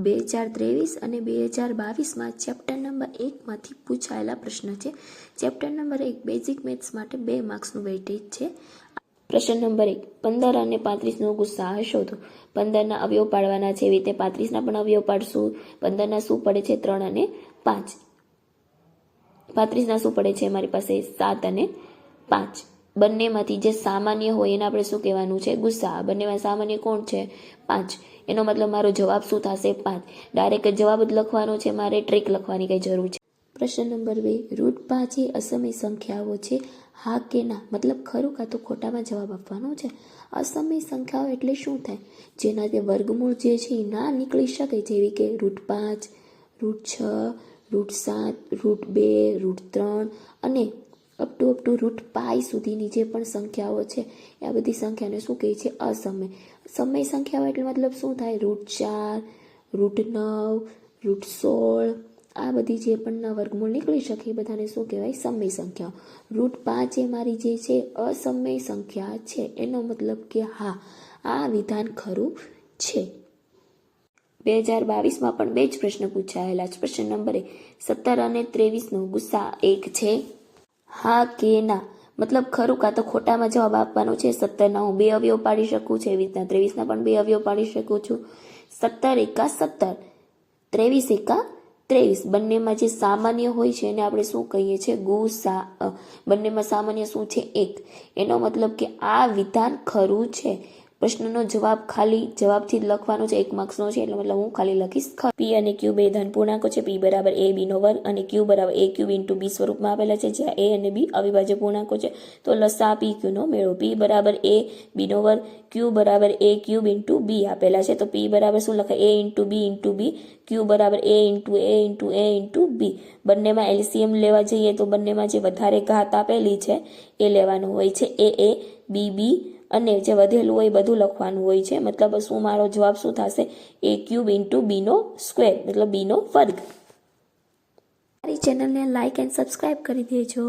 2023 અને 2022માં chapter number 1માંથી પૂછાયેલા પ્રશ્ન છે। ચેપ્ટર નંબર 1 બેઝિક મેથ્સ માટે 2 માર્ક્સનું વેઇટેજ છે। પ્રશ્ન નંબર 1, 15 અને 35નો ગુસાઅ શોધો। 15ના અવયવ પાડવાના છે, એવી રીતે 35ના પણ અવયવ પાડશું। 15ના શું પડે છે? 3 અને 5। 35ના શું પડે છે? મારી પાસે 7 અને 5। બંનેમાંથી જે સામાન્ય હોય એને આપણે શું કહેવાનું છે? ગુસાઅ। બંનેમાં સામાન્ય કોણ છે? 5। એનો મતલબ મારો જવાબ શું થશે? 5। ડાયરેક્ટ જવાબ જ લખવાનો છે, મારે ટ્રીક લખવાની કઈ જરૂર છે? પ્રશ્ન નંબર 2, √5 એ અસમય સંખ્યાઓ છે, હા કે ના? મતલબ ખરું કાં તો ખોટામાં જવાબ આપવાનો છે। અસમય સંખ્યાઓ એટલે શું થાય? જેના તે વર્ગમૂળ જે છે એ ના નીકળી શકે, જેવી કે √5, √6, √7, √2, √3 અને અપ ટુ √π સુધીની જે પણ સંખ્યાઓ છે એ આ બધી સંખ્યાને શું કહે છે? અસમય। સમય સંખ્યાઓ એટલે મતલબ શું થાય? √4, √9, √16 આ બધી જે પણ વર્ગમૂળ નીકળી શકે એ બધાને શું કહેવાય? સમય સંખ્યાઓ। √5 એ મારી જે છે અસમય સંખ્યા છે, એનો મતલબ કે હા, આ વિધાન ખરું છે। 2022માં પણ 2 જ પ્રશ્ન પૂછાયેલા છે। પ્રશ્ન નંબર 1, 17 અને 23નો ગુસાઅ 1 છે, હા કે ના? મતલબ ખરું કાં તો ખોટામાં જવાબ આપવાનો છે। 17ના હું 2 અવયવ પાડી શકું છું, એવી રીતના 23ના પણ 2 અવયવ પાડી શકું છું। 17 એકા 17, 23 એકા 23, બંનેમાં જે સામાન્ય હોય છે એને આપણે શું કહીએ છીએ? ગુસાઅ। બંનેમાં સામાન્ય શું છે? 1। એનો મતલબ કે આ વિધાન ખરું છે। પ્રશ્નનો જવાબ ખાલી જવાબથી જ લખવાનો છે, 1 માર્ક્સનો છે, એટલે મતલબ હું ખાલી લખીશ ખરું। p અને q બે ધન પૂર્ણાંકો છે। p બરાબર a b નો વર્ગ અને q બરાબર a ક્યુબ ઇન્ટુ b સ્વરૂપમાં આપેલા છે, જ્યાં a અને b અવિભાજ્ય પૂર્ણાંકો છે। તો લસા p q નો મેળવો। p બરાબર a b નો વર્ગ, q બરાબર a ક્યુબ ઇન્ટુ b આપેલા છે। તો p બરાબર શું લખાય? a ઇન્ટુ b, q બરાબર a ઇન્ટુ b। બંનેમાં એલસીએમ લેવા જઈએ તો બંનેમાં જે વધારે ઘાત આપેલી છે એ લેવાનું હોય છે, a b અને જે વધેલું હોય બધું લખવાનું હોય છે। મતલબ શું મારો જવાબ શું થશે? a ક્યુબ ઇન્ટુ b નો સ્ક્વેર, મતલબ b નો વર્ગ। મારી ચેનલને લાઇક એન્ડ સબસ્ક્રાઇબ કરી દેજો।